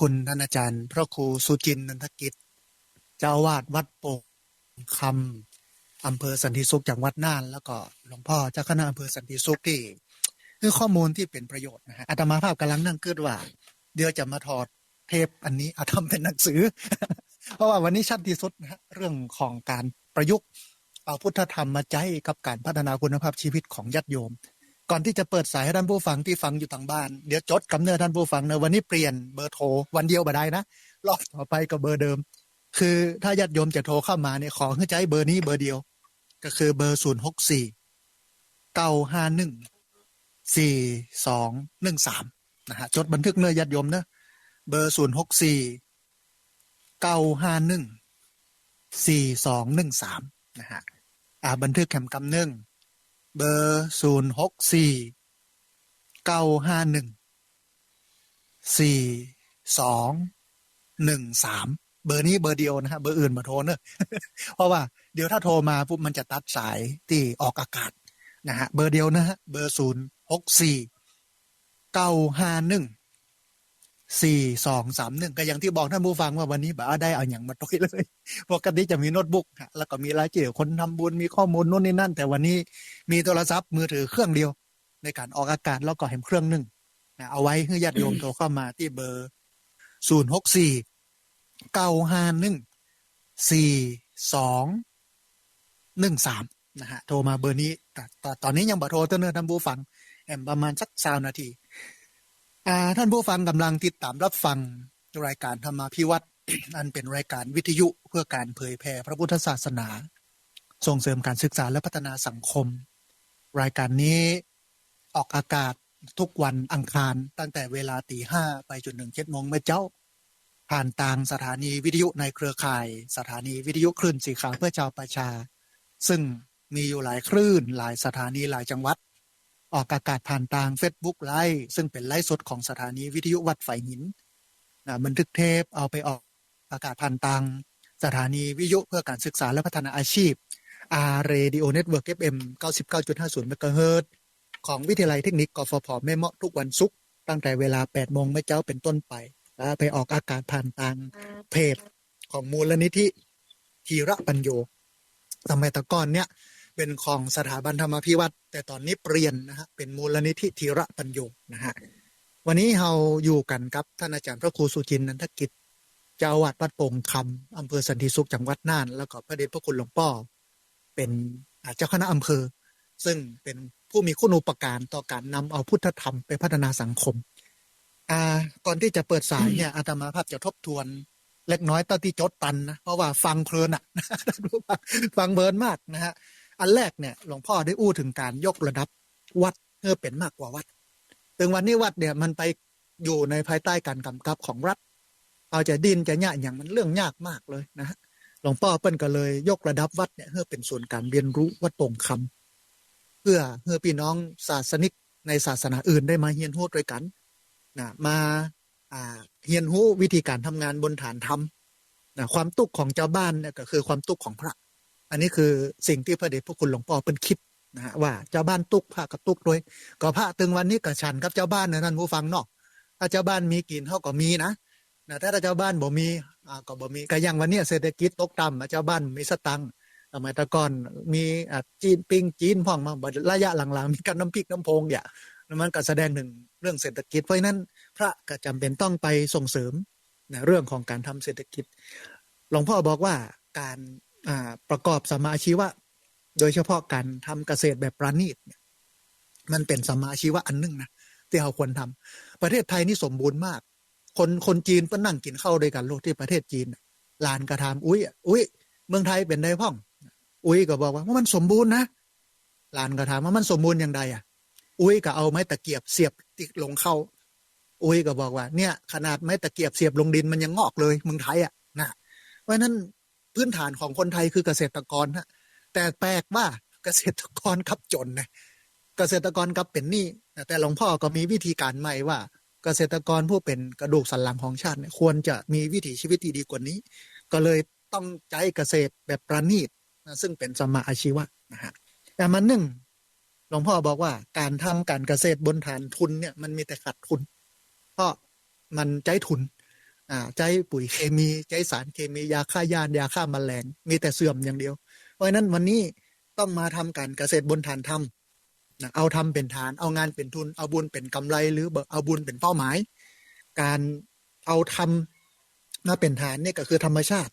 คุณท่านอาจารย์พระครูสุจินต์นันทกิจเจ้าอาวาสวัดโป่งคำอำเภอสันติสุขจังหวัดน่านแล้วก็หลวงพ่อเจ้าคณะอำเภอสันติสุขที่คือข้อมูลที่เป็นประโยชน์นะฮะอาตมาภาพกำลังนั่งคิดว่าเดี๋ยวจะมาถอดเทปอันนี้เอาทำเป็นหนังสือ เพราะว่าวันนี้ชัดที่สุดนะฮะเรื่องของการประยุกต์เอาพุทธธรรมมาใช้กับการพัฒนาคุณภาพชีวิตของญาติโยมก่อนที่จะเปิดสายให้ท่านผู้ฟังที่ฟังอยู่ทางบ้านเดี๋ยวจดกำเนิดท่านผู้ฟังเนอะวันนี้เปลี่ยนเบอร์โทรวันเดียวบ่ได้นะรอบต่อไปก็เบอร์เดิมคือถ้าญาติโยมจะโทรเข้ามาเนี่ยขอให้ใช้เบอร์นี้เบอร์เดียวก็คือเบอร์064 951 4213นะฮะจดบันทึกเนื้อญาติโยมเนอะเบอร์064 951 4213นะฮะบันทึกแคมกำเนื่องเบอร์064 951 4213เบอร์นี้เบอร์เดียวนะฮะเบอร์อื่นมาโทรเนอะ เพราะว่าเดี๋ยวถ้าโทรมาปุ๊บมันจะตัดสายที่ออกอากาศนะฮะเบอร์เดียวนะฮะเบอร์064 951 4231ก็อย่างที่บอกท่านผู้ฟังว่าวันนี้บ่ได้เอาอย่างมาตุยเลยปกติจะมีโน้ตบุ๊กแล้วก็มีรายชื่อคนทำบุญมีข้อมูลโน่นนี่นั่นแต่วันนี้มีโทรศัพท์มือถือเครื่องเดียวในการออกอากาศแล้วก็แถมเครื่องหนึ่งนะเอาไว้ให้ญาติโยมโทรเข้ามาที่เบอร์064 951 4213นะฮะโทรมาเบอร์นี้แต่ตอนนี้ยังบ่โทรเท่านั้นท่านผู้ฟังแอมประมาณสัก20 นาทีท่านผู้ฟังกำลังติดตามรับฟังรายการธรรมาภิวัตน์ อันเป็นรายการวิทยุเพื่อการเผยแผ่พระพุทธศาสนาส่งเสริมการศึกษาและพัฒนาสังคมรายการนี้ออกอากาศทุกวันอังคารตั้งแต่เวลา 5:00 ไปจนถึง 7:00 นเมื่อเจ้าผ่านทางสถานีวิทยุในเครือข่ายสถานีวิทยุคลื่นสีขาวเพื่อชาวประชาซึ่งมีอยู่หลายคลื่นหลายสถานีหลายจังหวัดออกอากาศผ่านทาง Facebook ไลฟ์ซึ่งเป็นไลฟ์สดของสถานีวิทยุวัดไฝหินบันทึกเทปเอาไปออกอากาศผ่านทางสถานีวิทยุเพื่อการศึกษาและพัฒนาอาชีพRadio Network FM 99.50 เมกะเฮิรตซ์ของวิทยาลัยเทคนิคกฟผ.แม่เมาะทุกวันศุกร์ตั้งแต่เวลา 8:00 นเมื่อเจ้าเป็นต้นไปไปออกอากาศผ่านทางเพจของมูลนิธิธีระปัญโยสมัยแต่ก่อนเนี่ยเป็นของสถาบันธรรมาภิวัตน์แต่ตอนนี้เปลี่ยนนะฮะเป็นมูลนิธิธีระปัญโยนะฮะวันนี้เราอยู่กันกับท่านอาจารย์พระครูสุจินต์นันทกิจเจ้าอาวาสวัดโป่งคำอำเภอสันติสุขจังหวัดน่านแล้วก็พระเดชพระคุณหลวงพ่อเป็นเจ้าคณะอำเภอซึ่งเป็นผู้มีคุณูปการต่อการนำเอาพุทธธรรมไปพัฒนาสังคมก่อนที่จะเปิดสายเนี่ยอาตมาภาพจะทบทวนเล็กน้อยตอนที่จดตันนะเพราะว่าฟังเพลินอ่ะ ฟังเพลินมากนะฮะอันแรกเนี่ยหลวงพ่อได้อู้ถึงการยกระดับวัดเพื่อเป็นมากกว่าวัดถึงวันนี้วัดเนี่ยมันไปอยู่ในภายใต้การกำกับของรัฐเอาจะดินจะเนี่ยอย่างมันเรื่องยากมากเลยนะฮะหลวงพ่อเปิ้นก็เลยยกระดับวัดเนี่ยเพื่อเป็นส่วนการเรียนรู้วัดโป่งคำเพื่อพี่น้องศาสนิกในศาสนาอื่นได้มาเรียนรู้ด้วยกันนะมาเรียนรู้วิธีการทำงานบนฐานธรรมนะความตุกของเจ้าบ้านเนี่ยก็คือความตุกของพระอันนี้คือสิ่งที่พระเดชพระคุณหลวงพ่อเป็นคิดนะฮะว่าเจ้าบ้านตุกพระก็ตุกด้วยก็พระตึงวันนี้ก็ฉันกับเจ้าบ้านนะท่านผู้ฟังเนาะถ้าเจ้าบ้านมีกินเขาก็มีนะถ้าเจ้าบ้านบ่มีก็บ่มีก็อย่างวันนี้เศรษฐกิจตกต่ำเจ้าบ้านมีสตังค์สมัยแต่ก่อนมีจีนปิ้งจีนพ่องมาระยะหลังๆมีกันน้ำพริกน้ำพงเนี่ยมันก็แสดงถึงเรื่องเศรษฐกิจเพราะนั้นพระก็จำเป็นต้องไปส่งเสริมนะเรื่องของการทำเศรษฐกิจหลวงพ่อบอกว่าการประกอบสัมมาอาชีวะโดยเฉพาะการทำเกษตรแบบประณีตเนี่ยมันเป็นสัมมาอาชีวะอันนึงนะที่เราควรทำประเทศไทยนี่สมบูรณ์มากคนจีนก็นั่งกินข้าวด้วยกันโลกที่ประเทศจีนลานกระทำอุ้ยเมืองไทยเป็นได้พ่องอุ้ยก็บอกว่ามันสมบูรณ์นะลานกระทำว่ามันสมบูรณ์อย่างไรอุ้ยก็เอาไม้ตะเกียบเสียบติดลงเข้าอุ้ยก็บอกว่าเนี่ยขนาดไม้ตะเกียบเสียบลงดินมันยังงอกเลยเมืองไทยนะเพราะนั้นพื้นฐานของคนไทยคือเกษตรกรนะแต่แปลกว่าเกษตรกรกับจนนะเกษตรกรกับเป็นหนี้แต่หลวงพ่อก็มีวิธีการใหม่ว่าเกษตรกรผู้เป็นกระดูกสันหลังของชาติเนี่ยควรจะมีวิถีชีวิตที่ดีกว่านี้ก็เลยต้องใช้เกษตรแบบประณีตนะซึ่งเป็นสัมมาอาชีวะนะฮะแต่มันหนึ่งหลวงพ่อบอกว่าการทำการเกษตรบนฐานทุนเนี่ยมันมีแต่ขาดทุนเพราะมันใช้ทุน ใจปุ๋ยเคมีใจสารเคมียาฆ่าหญ้ายาฆ่าแมลงมีแต่เสื่อมอย่างเดียวเพราะฉะนั้นวันนี้ต้องมาทำการเกษตรบนฐานธรรมนะเอาทำเป็นฐานเอางานเป็นทุนเอาบุญเป็นกำไรหรือเอาบุญเป็นเป้าหมายการเอาทำมาเป็นฐานนี่ก็คือธรรมชาติ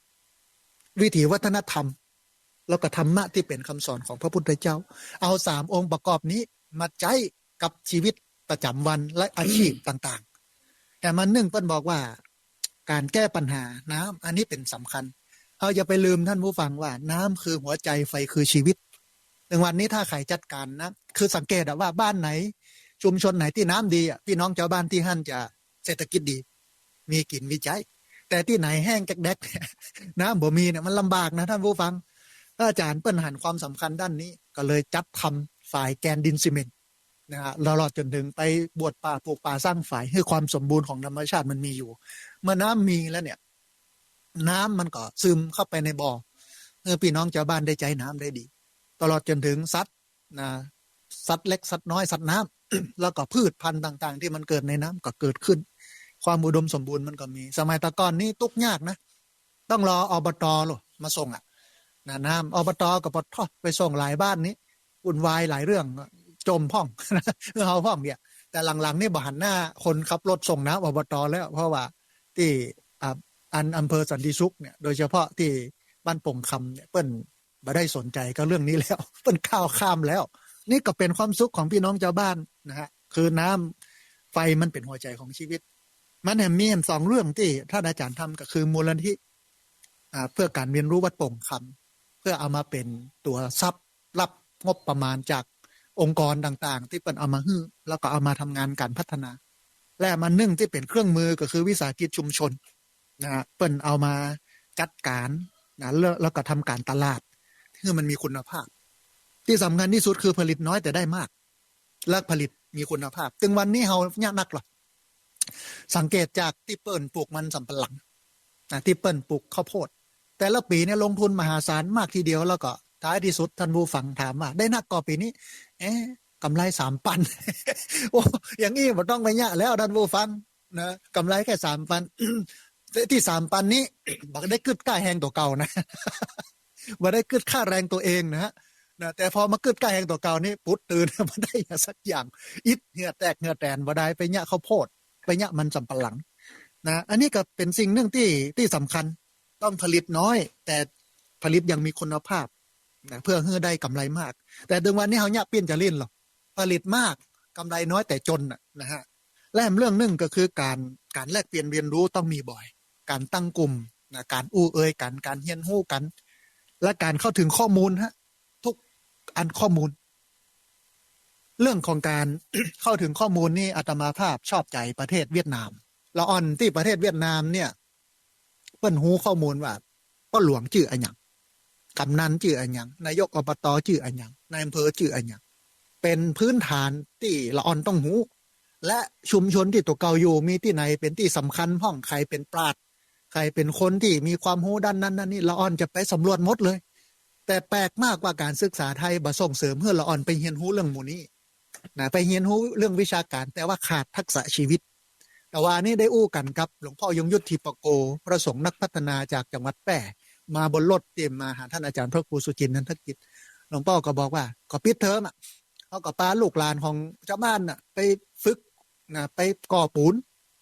วิถีวัฒนธรรมแล้วก็ธรรมะที่เป็นคำสอนของพระพุทธเจ้าเอา3องค์ประกอบนี้มาใช้กับชีวิตประจำวันและอาชีพต่างๆแต่มันเปิ้นบอกว่าการแก้ปัญหาน้ำอันนี้เป็นสำคัญเราอย่าไปลืมท่านผู้ฟังว่าน้ำคือหัวใจไฟคือชีวิตในวันนี้ถ้าใครจัดการนะคือสังเกตว่าบ้านไหนชุมชนไหนที่น้ำดีพี่น้องชาวบ้านที่หั่นจะเศรษฐกิจดีมีกินมีใช้แต่ที่ไหนแห้งแดกน้ำบ่มีเนี่ยมันลำบากนะท่านผู้ฟังอาจารย์เปิ้นหันความสำคัญด้านนี้ก็เลยจัดทำฝ่ายแกนดินซีเมนต์นะฮะตลอดจนถึงไปบวชป่าปลูกป่าสร้างฝ่ายให้ความสมบูรณ์ของธรรมชาติมันมีอยู่เมื่อน้ำมีแล้วเนี่ยน้ำมันก็ซึมเข้าไปในบ่อพี่น้องชาวบ้านได้ใจน้ำได้ดีตลอดจนถึงสัตว์นะสัตว์เล็กสัตว์น้อยสัตว์น้ำ แล้วก็พืชพันธุ์ต่างๆที่มันเกิดในน้ำก็เกิดขึ้นความอุดมสมบูรณ์มันก็มีสมัยตะก่อนนี้ตุกยากนะต้องรออบต.หรอมาส่งน้ำอบต.กับปต.ไปส่งหลายบ้านนี้วุ่นวายหลายเรื่องจมพ่องเฮาพ่องเนี่ยแต่หลังๆนี่บ่หันหน้าคนขับรถส่งน้ำอบต.แล้วเพราะว่าที่อำเภอสันติสุขเนี่ยโดยเฉพาะที่บ้านปงคำเนี่ยเปิ้นบ่ได้สนใจกับเรื่องนี้แล้วเปิ้นข้าวข้ามแล้วนี่ก็เป็นความสุขของพี่น้องชาวบ้านนะฮะคือน้ำไฟมันเป็นหัวใจของชีวิตมันมี2เรื่องที่ท่านอาจารย์ทำก็คือมูลนิธิเพื่อการเรียนรู้วัดโป่งคำเพื่อเอามาเป็นตัวซับรับงบประมาณจากองค์กรต่างๆที่เป็นเอามาฮื้อแล้วก็เอามาทำงานการพัฒนาและมันนึ่งที่เป็นเครื่องมือก็คือวิสาหกิจชุมชนนะเปิ้นเอามาจัดการนะแล้วก็ทำการตลาดที่มันมีคุณภาพที่สำคัญที่สุดคือผลิตน้อยแต่ได้มากและผลิตมีคุณภาพถึงวันนี้เฮายากนักหรอสังเกตจากที่เปิ้นปลูกมันสำปะหลังที่เปิ้นปลูกข้าวโพดแต่ละปีเนี่ยลงทุนมหาศาลมากทีเดียวแล้วก็ท้ายที่สุดท่านผู้ฟังถามว่าได้นักก่อปีนี้กำไร3,000 โอ้อย่างนี้บ่ต้องไปยะแล้วท่านผู้ฟังนะกำไรแค่3,000 ที่3,000นี้บ่ได้กึดค่าแรงตัวเก่านะบ่ได้กึดค่าแรงตัวเองนะแต่พอมากึดค่าแรงตัวเก่านี่ปุ๊ดตื่นบ่ได้สักอย่างอิดเหงื่อแตกเหงื่อแตนบ่ได้ไปยะข้าวโพดไปยะมันสำปะหลังนะอันนี้ก็เป็นสิ่งหนึ่งที่สำคัญต้องผลิตน้อยแต่ผลิตอย่างมีคุณภาพนะเพื่อให้ได้กำไรมากแต่ถึงวันนี้เฮาเนี่ยเปลี่ยนจะเล่นหรอกผลิตมากกำไรน้อยแต่จนนะฮะและเรื่องหนึ่งก็คือการแลกเปลี่ยนเรียนรู้ต้องมีบ่อยการตั้งกลุ่มนะการอู้เอ่ยกันการเรียนรู้กันและการเข้าถึงข้อมูลฮะทุกอันข้อมูลเรื่องของการ เข้าถึงข้อมูลนี่อาตมาภาพชอบใจประเทศเวียดนามละอ่อนที่ประเทศเวียดนามเนี่ยเปิ้นฮู้ข้อมูลว่าพ่อหลวงชื่ออันหยังกำนันชื่ออันหยังนายกอบตชื่ออันหยังนายอำเภอชื่ออันหยังเป็นพื้นฐานที่ละอ่อนต้องฮู้และชุมชนที่ตัวเก่าอยู่มีที่ไหนเป็นที่สำคัญห้องใครเป็นปราชญ์ใครเป็นคนที่มีความรู้ด้านนั้นนี่ละอ่อนจะไปสำรวจหมดเลยแต่แปลกมากว่าการศึกษาไทยบ่ส่งเสริมให้ละอ่อนไปเรียนรู้เรื่องหมู่นี้นะไปเรียนรู้เรื่องวิชาการแต่ว่าขาดทักษะชีวิตแต่ว่านี่ได้อู้กันครับหลวงพ่อยงยุทธทีปโกพระสงฆ์นักพัฒนาจากจังหวัดแพร่มาบนรถเตรียมมาหาท่านอาจารย์พระครูสุจินต์นันทกิจหลวงพ่อก็บอกว่าก็ปิดเทอมเขาก็พาลูกหลานของชาวบ้านไปฝึกไปก่อปูน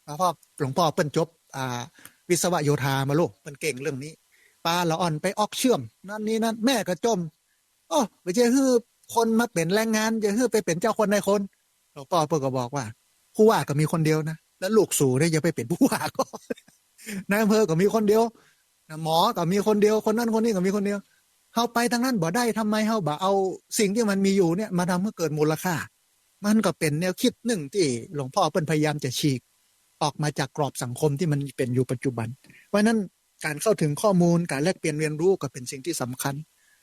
เพราะหลวงพ่อเปิ้นจบวิศวโยธามาลูกเปิ้นเก่งเรื่องนี้ปาละอ่อนไปออกเชื่อมนั่นนี่นั่นแม่ก็จมโอ้ไปเจอฮื้อคนมาเป็นแรงงานจะฮื้อไปเป็นเจ้าคนนายคนหลวงพ่อเปิ้นก็บอกว่าผู้ว่าก็มีคนเดียวนะแล้วลูกสู่เนี่ยอย่าไปเป็นผู้ว่าก็นายอำเภอก็มีคนเดียวหมอก็มีคนเดียวคนนั้นคนนี้ก็มีคนเดียวเฮาไปทางนั้นบ่ได้ทำไมเฮาบ่เอาสิ่งที่มันมีอยู่เนี่ยมาทำให้เกิดมูลค่ามันก็เป็นแนวคิดหนึ่งที่หลวงพ่อเปิ้นพยายามจะฉีกออกมาจากกรอบสังคมที่มันเป็นอยู่ปัจจุบันเพราะนั้นการเข้าถึงข้อมูลการแลกเปลี่ยนเรียนรู้ก็เป็นสิ่งที่สำคัญ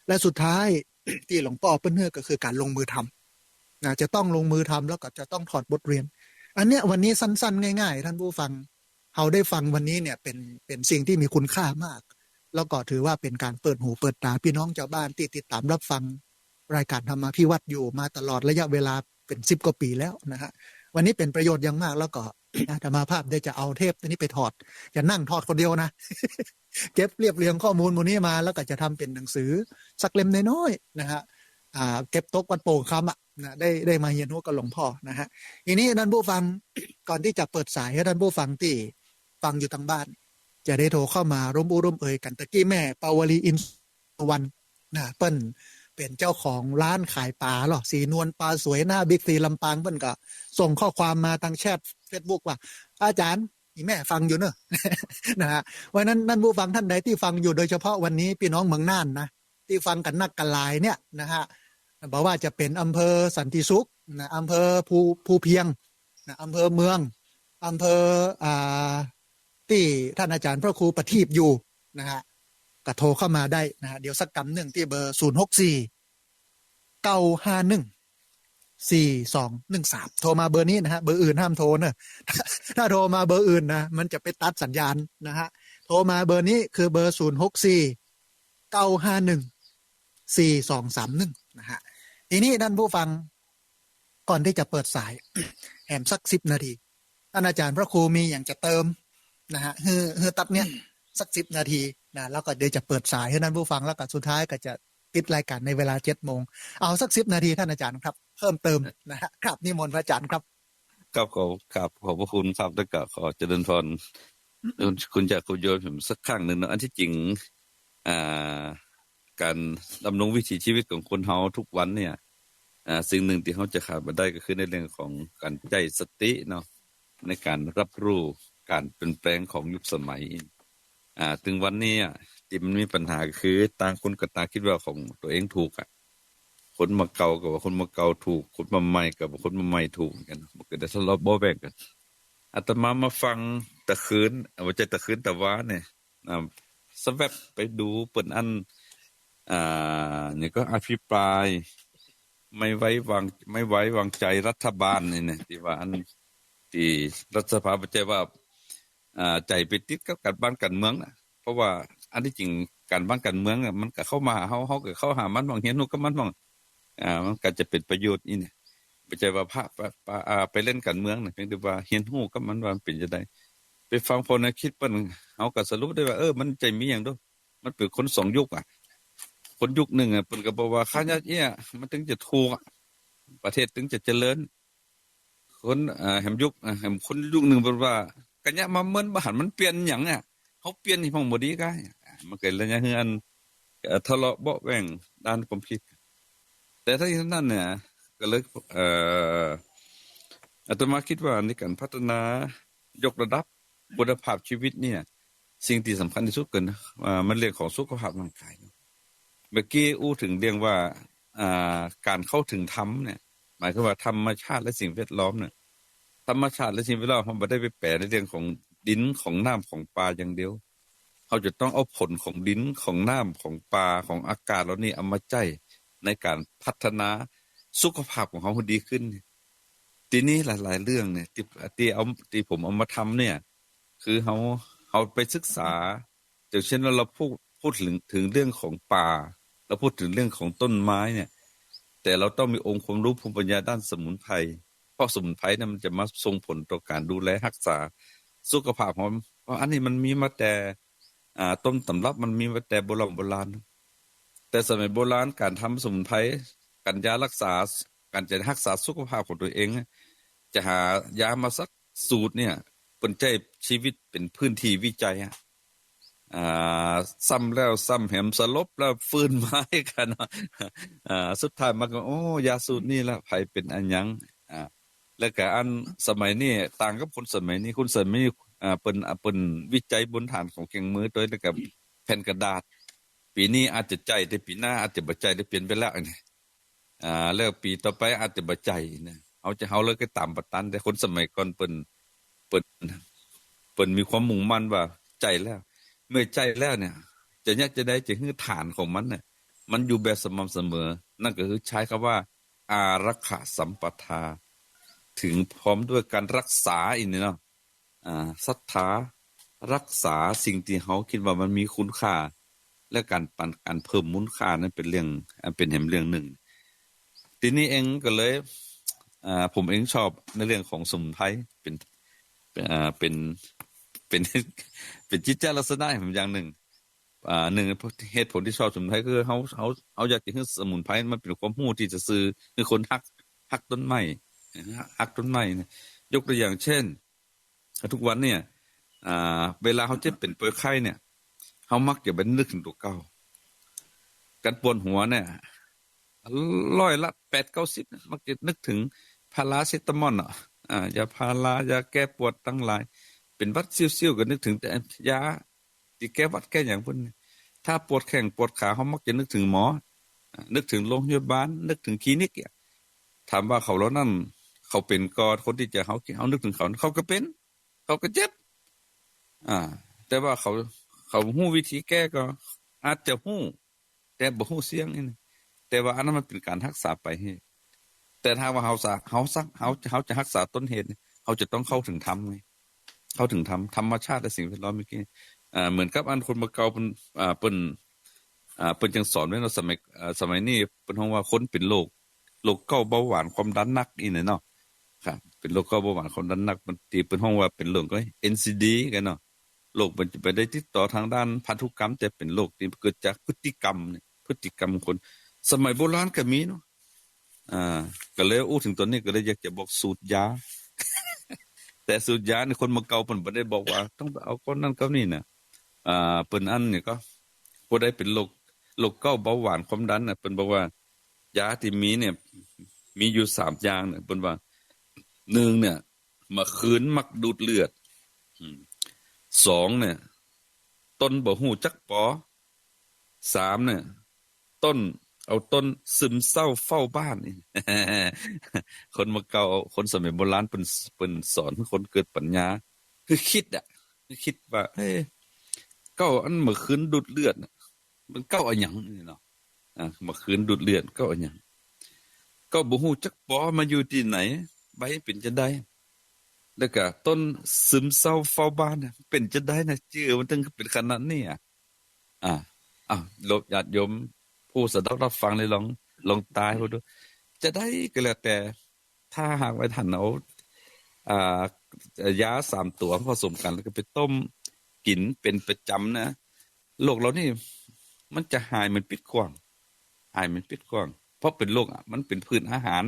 และสุดท้าย ที่หลวงพ่อเปิ้นเฮือก็คือการลงมือทำจะต้องลงมือทำแล้วก็จะต้องถอดบทเรียนอันเนี้ยวันนี้สั้นๆง่ายๆท่านผู้ฟังเราได้ฟังวันนี้เนี่ยเป็นสิ่งที่มีคุณค่ามากแล้วก็ถือว่าเป็นการเปิดหูเปิดตาพี่น้องชาวบ้านที่ติดตามรับฟังรายการธรรมาภิวัตน์อยู่มาตลอดระยะเวลาเป็น10 กว่าปีแล้วนะฮะวันนี้เป็นประโยชน์อย่างมากแล้วก็ อาตมาภาพได้จะเอาเทปตัวนี้ไปถอดจะนั่งถอดคนเดียวนะ เก็บเรียบเรียงข้อมูลหมูนี้มาแล้วก็จะทำเป็นหนังสือสักเล่มน้อยๆนะฮะเก็บตกวัดโป่งคำนะได้มาเรียนรู้กับหลวงพ่อนะฮะทีนี้ท่านผู้ฟัง ก่อนที่จะเปิดสายให้ท่านผู้ฟังที่ฟังอยู่ทางบ้านจะได้โทรเข้ามาร่วมอู้ร่วมเอ่ยกันตะกี้แม่ปาวลีอินสุวรรณนะเปิ้นเป็นเจ้าของร้านขายปลาหรอสีนวลปลาสวยหน้าบิ๊กซีลำปางเปิ้นก็ส่งข้อความมาทางแชท Facebook ว่าอาจารย์นี่แม่ฟังอยู่เนอะ นะฮะวันนั้นนั่นผู้ฟังท่านใดที่ฟังอยู่โดยเฉพาะวันนี้พี่น้องเมืองน่านนะที่ฟังกันนักกันหลายเนี่ยนะฮะบอกว่าจะเป็นอำเภอสันติสุขนะอำเภอภูเพียงนะอำเภอเมืองอำเภอที่ท่านอาจารย์พระครูประทีปอยู่นะฮะก็โทรเข้ามาได้นะฮะเดี๋ยวสักกำหนึ่งที่เบอร์064 951 4213โทรมาเบอร์นี้นะฮะเบอร์อื่นห้ามโทรเนอะ ถ้าโทรมาเบอร์อื่นนะมันจะไปตัดสัญญาณนะฮะโทรมาเบอร์นี้คือเบอร์064 951 4231นะฮะทีนี้ท่านผู้ฟังก่อนที่จะเปิดสาย แหมสัก10 นาทีท่านอาจารย์พระครูมีอย่างจะเติมนะฮะฮือตับเนี้ยสัก10 นาทีนะแล้วก็เดี๋ยวจะเปิดสายให้ท่านผู้ฟังแล้วก็สุดท้ายก็จะปิดรายการในเวลา7 โมงเอาสัก10 นาทีท่านอาจารย์ครับเพิ่มเติมนะฮะครับนิมนต์พระอาจารย์ครับครับขอบพระคุณครับแล้วก็ขอเจริญพรคุณจากคุณโยมผมสักครั้งหนึ่งนะอันที่จริงอ่าการดำรงวิถีชีวิตของคนเฮาทุกวันเนี่ยสิ่งหนึ่งที่เขาจะขาดไม่ได้ก็คือในเรื่องของการใจสติเนาะในการรับรู้การเปลี่ยนแปลงของยุคสมัยถึงวันนี้ที่มันมีปัญหาคือต่างคนก็ต่างคิดว่าของตัวเองถูกคนมาเก่ากับว่าคนมาเก่าถูกคนมาใหม่กับว่าคนมาใหม่ถูกกันมันก็ได้ทะเลาะเบาะแว้งกันอาตมาฟังตะคืนว่าจะตะคืนตะว้าเนี่ยสแวบไปดูเปิ่นอันนี่ก็อภิปรายไม่ไว้วางใจรัฐบาลนี่ที่ว่าอันที่รัฐสภาใจว่าใจไปติดกับการบ้านการเมืองนะเพราะว่าอันที่จริงการบ้านการเมืองมันก็เข้ามาเฮาก็เข้าหามันบางเห็นนูก็มันบางมันก็จะเป็นประโยชน์นี่เนี่ยไม่ใช่ว่าพระไปเล่นการเมืองนะเพียงแต่ว่าเห็นฮู้กับมันว่ามันเป็นจังได๋ไปฟังพอนะคิดเปิ้นเฮาก็สรุปได้ว่ามันใจมีหยังด้วยมันเป็นคน2ยุคคนยุคหนึ่งเปิ้นก็บอกว่าค่าเนี่ยมันถึงจะถูกประเทศถึงจะเจริญคนแห่งยุคแห่งคนยุคหนึ่งเปิ้นว่ากันยะมาเหมือนบ่หันมันเปลี่ยนหยังเฮาเปลี่ยนให้พ่องบ่ดีกะมันก็เลยคืออันทะเลาะเบาะแว้งด้านความคิดแต่ถ้าอย่างนั้นเนี่ยก็เลยอาตมาคิดว่าในการพัฒนายกระดับคุณภาพชีวิตเนี่ยสิ่งที่สำคัญที่สุดกันมันเรื่องของสุขภาพร่างกายเมื่อกี้อู้ถึงเรื่องว่าการเข้าถึงธรรมเนี่ยหมายความว่าธรรมชาติและสิ่งแวดล้อมเนี่ยธรรมชาติและสิ่งแวดล้อมมันบ่ได้ไปแปรในเรื่องของดินของน้ำของปลาอย่างเดียวเขาจะต้องเอาผลของดินของน้ำของปลาของอากาศเหล่านี้เอามาใช้ในการพัฒนาสุขภาพของเขาให้ดีขึ้นทีนี้หลายๆเรื่องเนี่ยที่ผมเอามาทำเนี่ยคือเขาไปศึกษาอย่างเช่นว่าเราพูดถึงเรื่องของป่าเราพูดถึงเรื่องของต้นไม้เนี่ยแต่เราต้องมีองค์ความรู้ภูมิปัญญาด้านสมุนไพรเพราะสมุนไพรนั้นมันจะมาส่งผลต่อการดูแลรักษาสุขภาพของเพราะอันนี้มันมีมาแต่ต้นตำรับมันมีมาแต่โบราณแต่สมัยโบราณการทำสมุนไพรการยารักษาการจะรักษาสุขภาพของตัวเองจะหายามาสักสูตรเนี่ยเป็นใจชีวิตเป็นพื้นที่วิจัยซ้ำแล้วซ้ำแหมสลบแล้วฟื้นมาให้กันสุดท้ายมันก็ยาสูตรนี้ละไผเป็นอันหยังแล้วก็อันสมัยนี้ต่างกับคนสมัยนี้คนสมัยนี้เปิ้นวิจัยบนฐานของเครื่องมือโดยแล้วก็แผ่นกระดาษปีนี้อาจจะใจแต่ปีหน้าอาจจะบ่ใจได้เปลี่ยนไปแล้วนี่แล้วปีต่อไปอาจจะบ่ใจนะเฮาเลยก็ตามประตันแต่คนสมัยก่อนเปิ้นมีความมุ่งมั่นว่าใจแล้วเมื่อใจแล้วเนี่ยจะยากจะได้จะคือฐานของมันน่ะมันอยู่แบบสม่ำเสมอนั่นก็คือใช้คำว่าอารักขสัมปทาถึงพร้อมด้วยการรักษาอีกเนาะศรัทธารักษาสิ่งที่เฮาคิดว่ามันมีคุณค่าและการเพิ่มมูลค่านั้นเป็นเรื่องเป็นแห่งเรื่องหนึ่งทีนี้เองก็เลยผมเองชอบในเรื่องของสมุนไพร เป็นเป็น เป็นจิตใจลักษณะผมอย่างหนึ่งหนึ่งเหตุผลที่ชอบสมุนไพรคือเขาอยากจะให้สมุนไพรมันเป็นความรู้ที่จะซื้อคือคนฮักต้นไม้ฮักต้นไม้เนี่ยยกตัวอย่างเช่นทุกวันเนี่ยเวลาเขาเจ็บเป็นป่วยไข้เนี่ยเขามักจะไปนึกถึงตัวเก่าการปวดหัวเนี่ย100 ละ 80-90มักจะนึกถึงพาราเซตามอลยาพารายาแก้ปวดทั้งหลายเป็นวัดซิ่วๆก็นึกถึงแต่ยาที่แก้วัดแก้อย่างพวกนี้ถ้าปวดแข้งปวดขาเขามักจะนึกถึงหมอนึกถึงโรงพยาบาลนึกถึงคลินิกถามว่าเขาแล้วนั่นเขาเป็นก็คนที่จะเขานึกถึงเขาก็เป็นเขาก็เจ็บแต่ว่าเขาฮู้วิธีแก้ก็อาจจะฮู้แต่บ่ฮู้เสียงนี่แต่ว่าอันนั้นมันเป็นการรักษาไปเหตุแต่ถ้าว่าเขาจะรักษาต้นเหตุเขาจะต้องเข้าถึงธรรมไงเข้าถึงธรรมชาติและสิ่งแวดล้อมเมื่อกี้เหมือนกับอันคนมาเก่าเปิ้นจังสอนไว้เนาะสมัยนี้เปิ้นฮ้องว่าคนเป็นโรคเกาต์เบาหวานความดันหนักอีนี่เนาะครับเป็นโรคเกาต์เบาหวานความดันหนักมันที่เปิ้นฮ้องว่าเป็นโรคก็ NCD กันเนาะโรคมันจะไปได้ติดต่อทางด้านพันธุกรรมแต่เป็นโรคที่เกิดจากพฤติกรรมเนี่ยพฤติกรรมคนสมัยโบราณก็มีเนาะก็เลยอู้ถึงตัวนี้ก็เลยอยากจะบอกสูตรยา แต่สูตรยานี่คนมาเก่าเพิ่นบ่ได้บอกว่าต้องไปเอาคนนั้นคนนี้น่ะเปิ้นอันนี่ก็ผู้ใดเป็นโรคเกาต์เบาหวานความดันน่ะเพิ่นบอกว่ายาที่มีเนี่ยมีอยู่3อย่างน่ะเพิ่นว่า1เนี่ยมะขืนมักดูดเลือด2เนี่ยต้นบ่ฮู้จักปอ3เนี่ยต้นเอาต้นซึมเศร้าเฝ้าบ้านนี่ คนมาเก่าคนสมัยโบราณเปิ้นสอนให้คนเกิดปัญญาคือคิดว่าเอ้เก้าอันเมื่อคืนดูดเลือดน่ะมันเก้าอะหยังนี่เนาะเมื่อคืนดูดเลือดเก้าอะหยังก็บ่ฮู้จักปอมาอยู่ที่ไหนใบเป็นจังได๋แล้วก็ต้นซึมเศร้าเฝ้าบ้านน่ะเป็นจังได๋น่ะชื่อมันถึงเป็นขนาดนี้อ่าโลบญาติโยมผู้สดับรับฟังเลยลองตายดูจะได้ก็แล้วแต่ถ้าหากไว้ท่านเอาอ่ายา3ตัวผสมกันแล้วก็ไปต้มกินเป็นประจำนะโรคเรานี่มันจะหายมันปิดกว้างเพราะเป็นโรคมันเป็นพื้นอาหาร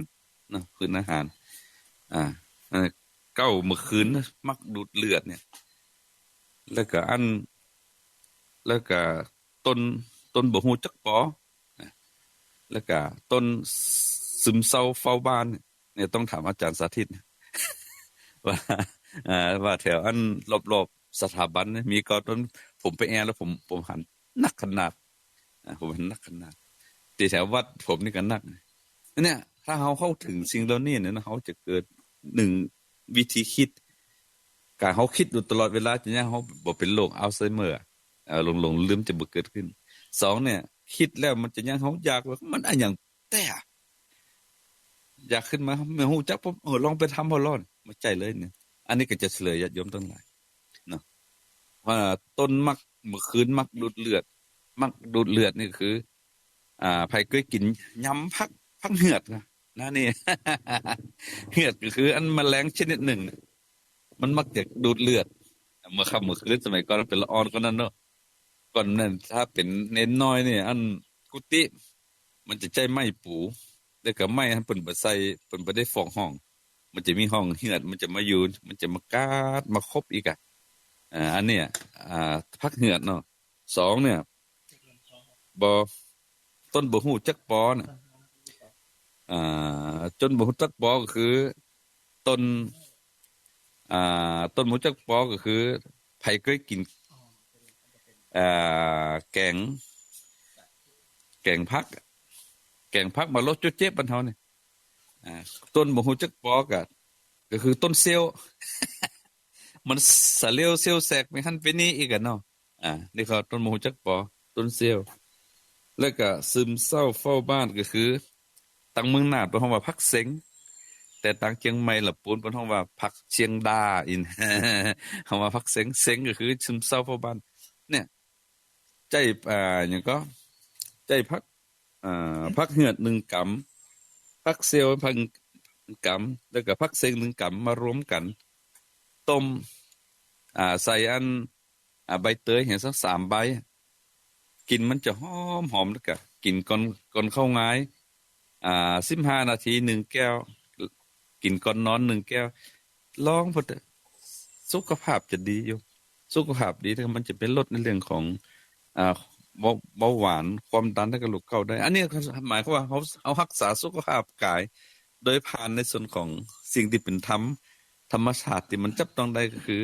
นะพื้นอาหารอ่าเก้าเมื่อคืนมักดูดเลือดเนี่ยแล้วก็ต้นบ่ฮู้จักปอแล้วก็ต้นซึมเศร้าเฝ้าบ้านเนี่ยต้องถามอาจารย์สาธิตว่าว่าแถวอันรอบๆสถาบันมีก็ต้นผมไปแอแล้วผมหันนักขนาดผมเห็นนักขนาดที่แถววัดผมนี่ก็นักเนี่ยถ้าเฮาเข้าถึงสิ่งเหล่านี้เนี่ยเฮาจะเกิด1วิธีคิดการเฮาคิดอยู่ตลอดเวลาจนเฮาบ่เป็นโรคอัลไซเมอร์หลงลืมจะบ่เกิดขึ้น2เนี่ยคิดแล้วมันจะยังเฮาอยากว่ามันอันหยังแต่อยากขึ้นมาไม่ฮู้จักผมลองไปทำบ่รอดมาใจเลยเนี่ยอันนี้ก็จะเฉลยญาติโยมทั้งหลายเนาะว่าต้นมักเมื่อคืนมักดูดเลือดนี่คือไผเคยกินยำผักเหือดนะนี่ เหือดก็คืออันแมลงชนิดหนึ่งมันมักจะดูดเลือดเมื่อค่ำเมื่อคืนสมัยก่อนเป็นละออนก็นั้นเนาะก่อนนั้นถ้าเป็นเน้นน้อยนี่อันกุฏิมันจะใจไหม้ปูแล้วก็ไหม้เพิ่นบ่ใส่เพิ่นบ่ได้ฟองห้องมันจะมีห้องเหือดมันจะมาอยู่มันจะมากาดมาคบอีกอันเนี้ยผักเหือดเนาะ2เนี่ยบ่ต้นบ่ฮู้จักปอน่ะจนบ่ฮู้จักปอก็คือต้นต้นบ่ฮู้จักปอก็คือไผเคยกินแกงผักมาลดจุดเจ็บบันเฮานี่ต้นบ่ฮู้จักปอก็คือต้นเซลล์ มันสะเลวเซลล์แสกไปหั่นไปนี่อีกเนาะนี่เขาต้นบ่ฮู้จักปอต้นเซลล์แล้วก็ซึมเศร้าเฝ้าบ้านก็คือตังเมืองนาดเพิ่นฮ้องว่าผักเส็งแต่ตังเชียงใหม่ละปูนเพิ่นฮ้องว่าผักเชียงดาอิน คำว่าผักเส็งก็คือซึมเศร้าเฝ้าบ้านเนี่ยใจหยังก็ใจผักเหือด1กำผักเซลล์1กำแล้วก็ผักเส็ง1กำมารวมกัน ต้มใส่อันใบเตยเห็นสัก3 ใบกินมันจะหอมหอมแล้วก็กินก่อนเข้าง่าย15 นาที1 แก้วกินก่อนนอน1 แก้วลองพอสุขภาพจะดีอยู่สุขภาพดีแต่มันจะเป็นลดในเรื่องของอ่าเบาหวานความดันและก็โรคเก่าได้ อันนี้หมายความว่าเขารักษาสุขภาพกายโดยผ่านในส่วนของสิ่งที่เป็นธรรมชาติที่มันจับต้องได้ก็คือ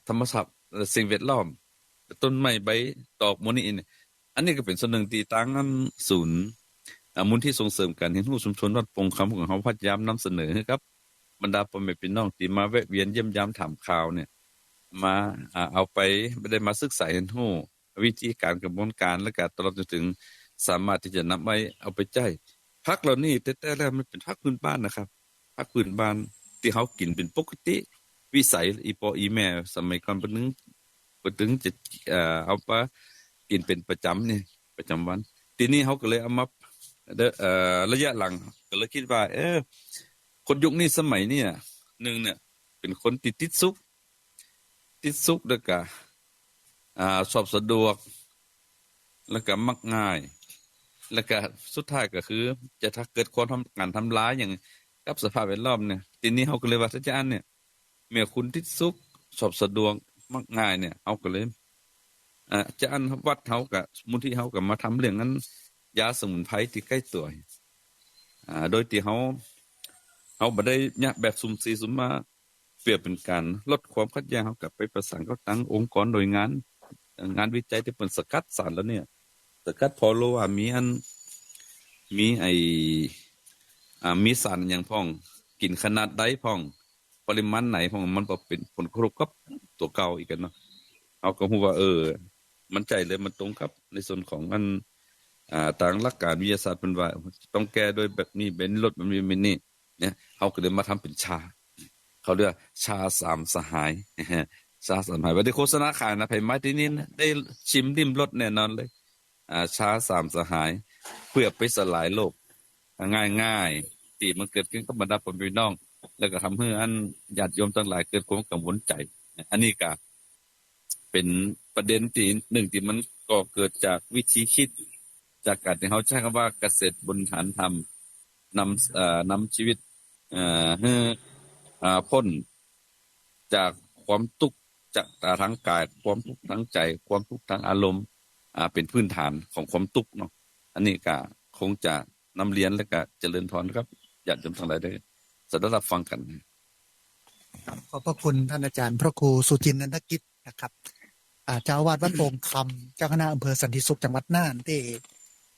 ธรรมชาติสิ่งแวดล้อมต้นไม้ใบตอกโมนี่เนี่ยอันนี้ก็เป็นส่วนหนึ่งที่ตั้งศูนย์มูลที่ส่งเสริมการเรียนรู้ชุมชนวัดปงคำของเขาพยายามนำเสนอครับบรรดาพ่อแม่พี่น้องที่มาแวะเวียนเยี่ยมยามถามข่าวเนี่ยมาเอาไปไม่ได้มาศึกษาเรียนรู้วิธีการกระบวนการและการตลอดจนถึงสามารถที่จะนำไปเอาไปใช้ผักเหล่านี้แต่แล้วมันเป็นผักพื้นบ้านนะครับผักพื้นบ้านที่เขากินเป็นปกติวิสัยอีปออีแม่สมัยก่อนเพิ่นถึงจะเอาไปกินเป็นประจำนี่ประจำวันทีนี้เขาก็เลยเอามาระยะหลังก็เลยคิดว่าคนยุคนี้สมัยเนี่ยหนึ่งเนี่ยเป็นคนติดสุขแล้วก็สอบสะดวกแล้วก็มักง่ายแล้วก็สุดท้ายก็คือจะถ้าเกิดความการทำร้ายอย่างกับสภาพแวดล้อมเนี่ยทีนี้เขาก็เลยว่าอาจารย์เนี่ยเมื่อคุณติดสุขสอบสะดวกมักง่ายเนี่ยเอาก็เลยอาจารย์วัดเขากับมูลที่เขากับมาทำเรื่องนั้นยาสมุนไพรที่ใกล้ตัวโดยที่เขาบ่ได้เนี่ยแบบสุ่มสี่สุ่มมาเปรียบเป็นการลดความขัดแย้งเขากับไปประสานกับตั้งองค์กรหน่วยงานวิจัยที่เป็นสกัดสารแล้วเนี่ยสกัดพอรู้ว่ามีมีสารอย่างพ้องกินขนาดใดพ้องปริมาณไหนพ้องมันบ่เป็นผลกระทบกับตัวเก่าอีกกันเนาะเอาก็ฮู้ว่ามันใจเลยมันตรงกับในส่วนของมันทางหลักการวิทยาศาสตร์เป็นว่าต้องแก้โดยแบบนี้เป็นลดแบบนี้เป็นนี่เนี่ยเขาก็เลยมาทำเป็นชาเขาเรียกชา3 สหายชา3 สหายบ่ได้โฆษณาขายนะไผมาที่นี่นะได้ชิมลิ้มรสแน่นอนเลยชา3 สหายเพื่อไปสลายโรคง่ายๆที่มันเกิดขึ้นกับบรรดาพี่น้องแล้วก็ทำให้อันญาติโยมทั้งหลายเกิดความกังวลใจอันนี้ก็เป็นประเด็นที่หนึ่งที่มันก็เกิดจากวิธีคิดจากการที่เขาใช้คำว่าเกษตรบนฐานธรรมนำชีวิตให้พ้นจากความทุกข์จากทางกายความทุกข์ทางใจความทุกข์ทางอารมณ์เป็นพื้นฐานของความทุกข์เนาะอันนี้ก็คงจะนำเรียนและก็เจริญพรครับญาติโยมทั้งหลายได้สดับรับฟังกันขอบพระคุณท่านอาจารย์พระครูสุจินต์นันทกิจนะครับเจ้าอาวาสวัดโป่งคำเจ้าคณะอำเภอสันติสุขจังหวัดน่านที่